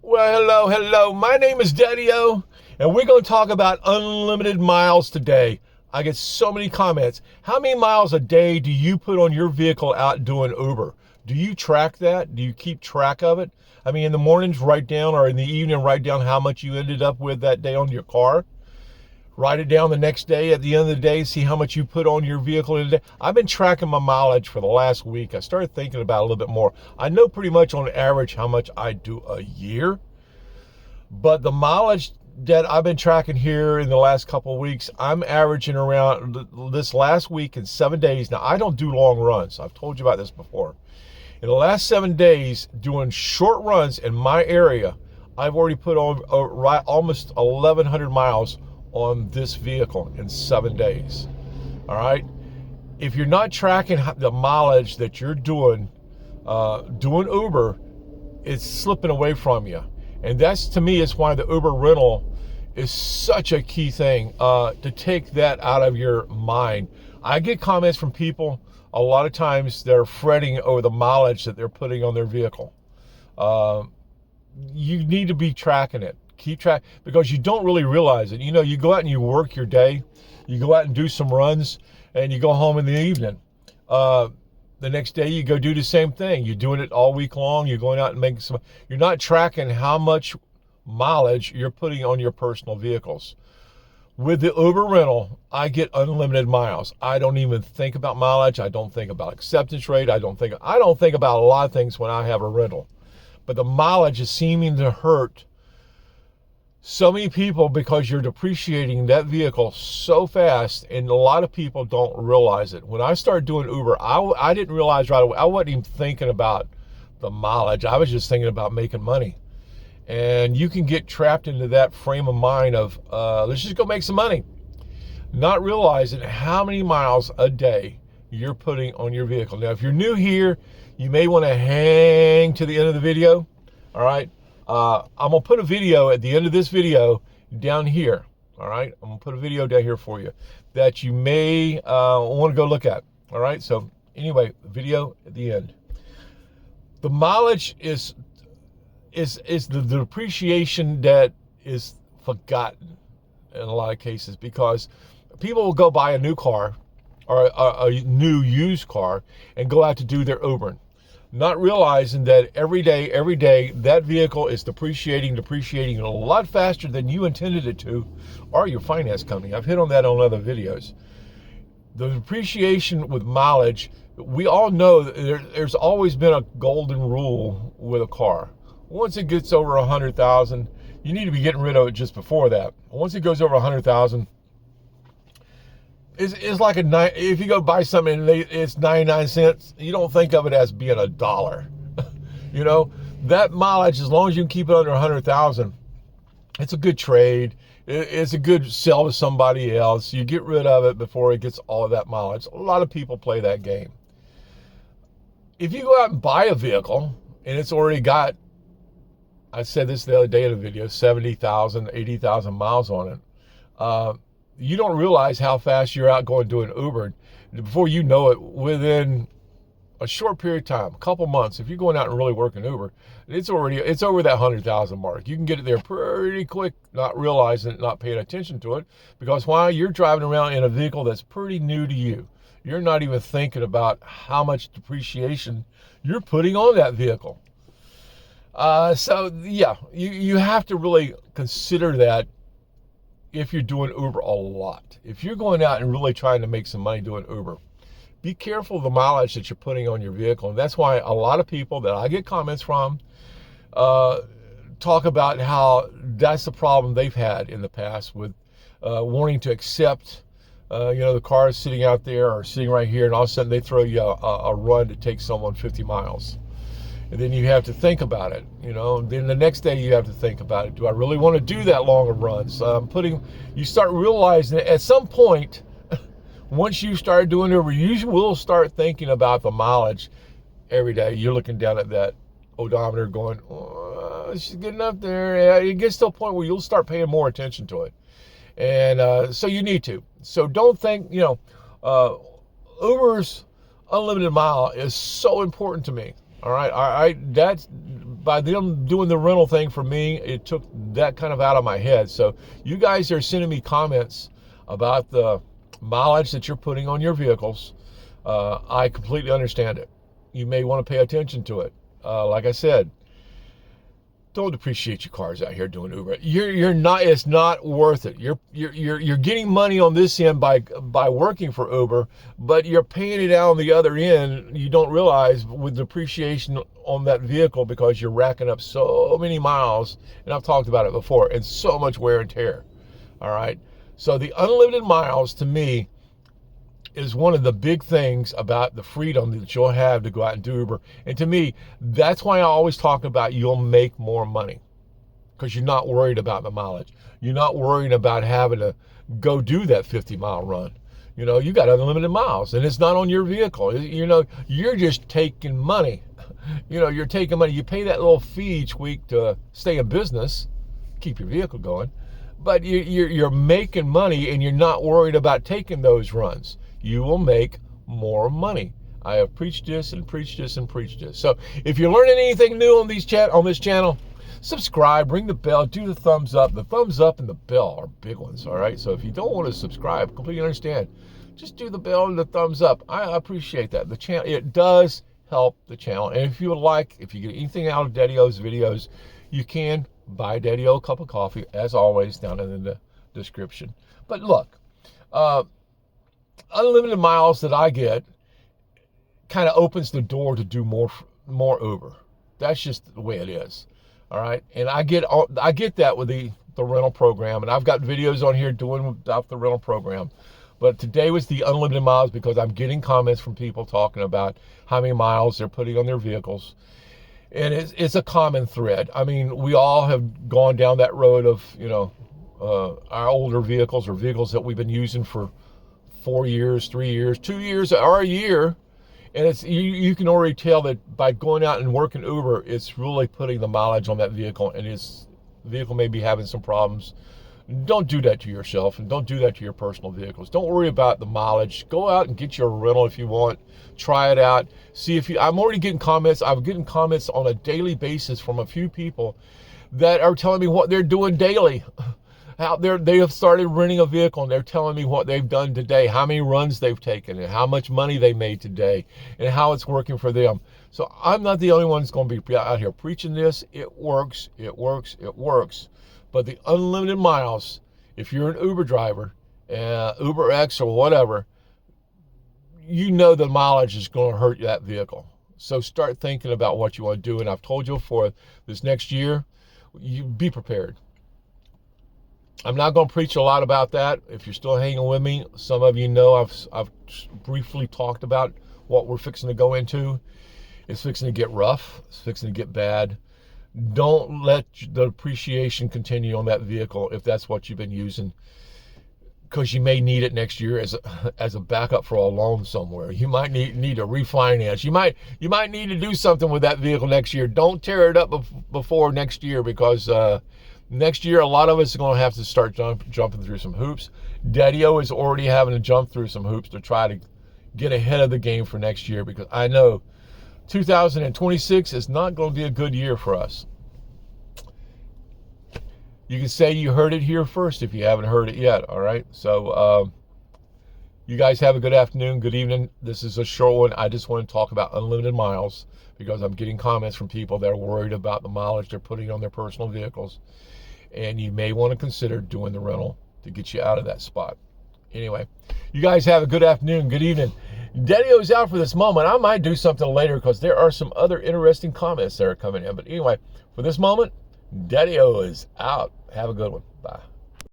Well, hello. My name is Daddy-O, and we're going to talk about unlimited miles today. I get so many comments. How many miles a day do you put on your vehicle out doing Uber? Do you track that? Do you keep track of it? I mean, in the mornings, write down, or in the evening, write down how much you ended up with that day on your car. Write it down the next day. At the end of the day, see how much you put on your vehicle in a day. I've been tracking my mileage for the last week. I started thinking about it a little bit more. I know pretty much on average how much I do a year, but the mileage that I've been tracking here in the last couple of weeks, I'm averaging around this last week in 7 days. Now, I don't do long runs. I've told you about this before. In the last 7 days, doing short runs in my area, I've already put on almost 1,100 miles on this vehicle in 7 days. All right. If you're not tracking the mileage that you're doing Uber, it's slipping away from you. And that's, to me, is why the Uber rental is such a key thing, to take that out of your mind. I get comments from people a lot of times they're fretting over the mileage that they're putting on their vehicle. You need to be tracking it. Keep track, because you don't really realize it. You know, you go out and you work your day, you go out and do some runs, and you go home in the evening. The next day you go do the same thing. You're doing it all week long. You're going out and making some. You're not tracking how much mileage you're putting on your personal vehicles. With the Uber rental, I get unlimited miles. I don't even think about mileage. I don't think about acceptance rate. I don't think about a lot of things when I have a rental. But the mileage is seeming to hurt so many people because you're depreciating that vehicle so fast, and a lot of people don't realize it. When I started doing Uber, I didn't realize right away. I wasn't even thinking about the mileage. I was just thinking about making money. And you can get trapped into that frame of mind of, let's just go make some money, not realizing how many miles a day you're putting on your vehicle. Now, if you're new here, you may want to hang to the end of the video. All right. I'm going to put a video at the end of this video down here. All right. I'm going to put a video down here for you that you may want to go look at. All right. So anyway, video at the end. The mileage is the depreciation that is forgotten in a lot of cases, because people will go buy a new car or a new used car and go out to do their Ubering, not realizing that every day, that vehicle is depreciating a lot faster than you intended it to, or your finance company. I've hit on that on other videos. The depreciation with mileage, we all know that there's always been a golden rule with a car. Once it gets over 100,000, you need to be getting rid of it just before that. Once it goes over 100,000, it's like if you go buy something and it's 99 cents, you don't think of it as being $1. You know, that mileage, as long as you can keep it under 100,000, it's a good trade. It's a good sell to somebody else. You get rid of it before it gets all of that mileage. A lot of people play that game. If you go out and buy a vehicle and it's already got, I said this the other day in a video, 70,000, 80,000 miles on it, you don't realize how fast you're out going doing Uber. Before you know it, within a short period of time, a couple months, if you're going out and really working Uber, it's over that 100,000 mark. You can get it there pretty quick, not realizing it, not paying attention to it, because why? You're driving around in a vehicle that's pretty new to you. You're not even thinking about how much depreciation you're putting on that vehicle. So yeah, you have to really consider that if you're doing Uber a lot. If you're going out and really trying to make some money doing Uber, be careful of the mileage that you're putting on your vehicle. And that's why a lot of people that I get comments from talk about how that's the problem they've had in the past with wanting to accept, the car is sitting out there or sitting right here, and all of a sudden they throw you a run to take someone 50 miles. And then you have to think about it, then the next day you have to think about it. Do I really want to do that long of runs? You start realizing that at some point, once you start doing Uber, you will start thinking about the mileage every day. You're looking down at that odometer going, oh, she's getting up there. Yeah, it gets to a point where you'll start paying more attention to it. And so you need to. So don't think, Uber's unlimited mile is so important to me. All right. That's by them doing the rental thing for me, it took that kind of out of my head. So you guys are sending me comments about the mileage that you're putting on your vehicles. I completely understand it. You may want to pay attention to it. Like I said, don't depreciate your cars out here doing Uber. You're not. It's not worth it. You're getting money on this end by working for Uber, but you're paying it out on the other end. You don't realize with depreciation on that vehicle because you're racking up so many miles, and I've talked about it before, and so much wear and tear. All right. So the unlimited miles to me is one of the big things about the freedom that you'll have to go out and do Uber. And to me, that's why I always talk about you'll make more money, because you're not worried about the mileage. You're not worried about having to go do that 50-mile run. You know, you got unlimited miles, and it's not on your vehicle. You know, you're just taking money. You know, you're taking money. You pay that little fee each week to stay in business, keep your vehicle going, but you're making money, and you're not worried about taking those runs. You will make more money. I have preached this and preached this and preached this. So if you're learning anything new on this channel, subscribe, ring the bell, do the thumbs up. The thumbs up and the bell are big ones, all right? So if you don't want to subscribe, completely understand. Just do the bell and the thumbs up. I appreciate that. The channel, it does help the channel. And if you would like, if you get anything out of Daddy-O's videos, you can buy Daddy-O a cup of coffee, as always, down in the description. But look, unlimited miles that I get kind of opens the door to do more Uber. That's just the way it is. All right. And I get that with the rental program, and I've got videos on here doing without the rental program. But today was the unlimited miles because I'm getting comments from people talking about how many miles they're putting on their vehicles. And it's a common thread. I mean, we all have gone down that road of, you know, our older vehicles or vehicles that we've been using for 4 years, 3 years, 2 years, or a year. And it's you can already tell that by going out and working Uber, it's really putting the mileage on that vehicle, and its vehicle may be having some problems. Don't do that to yourself, and don't do that to your personal vehicles. Don't worry about the mileage. Go out and get your rental if you want. Try it out. See if you. I'm already getting comments. I'm getting comments on a daily basis from a few people that are telling me what they're doing daily. How they have started renting a vehicle, and they're telling me what they've done today, how many runs they've taken, and how much money they made today, and how it's working for them. So I'm not the only one that's going to be out here preaching this. It works, it works, it works. But the unlimited miles, if you're an Uber driver, Uber X or whatever, you know the mileage is going to hurt that vehicle. So start thinking about what you want to do. And I've told you for this next year, you be prepared. I'm not going to preach a lot about that. If you're still hanging with me, some of you know I've briefly talked about what we're fixing to go into. It's fixing to get rough. It's fixing to get bad. Don't let the depreciation continue on that vehicle if that's what you've been using, because you may need it next year as a backup for a loan somewhere. You might need to refinance. You might need to do something with that vehicle next year. Don't tear it up before next year, because next year, a lot of us are going to have to start jumping through some hoops. Daddy-O is already having to jump through some hoops to try to get ahead of the game for next year, because I know 2026 is not going to be a good year for us. You can say you heard it here first if you haven't heard it yet, all right? So you guys have a good afternoon, good evening. This is a short one. I just want to talk about unlimited miles because I'm getting comments from people that are worried about the mileage they're putting on their personal vehicles. And you may want to consider doing the rental to get you out of that spot. Anyway, you guys have a good afternoon, good evening. Daddy-O's out for this moment. I might do something later because there are some other interesting comments that are coming in. But anyway, for this moment, Daddy-O is out. Have a good one. Bye.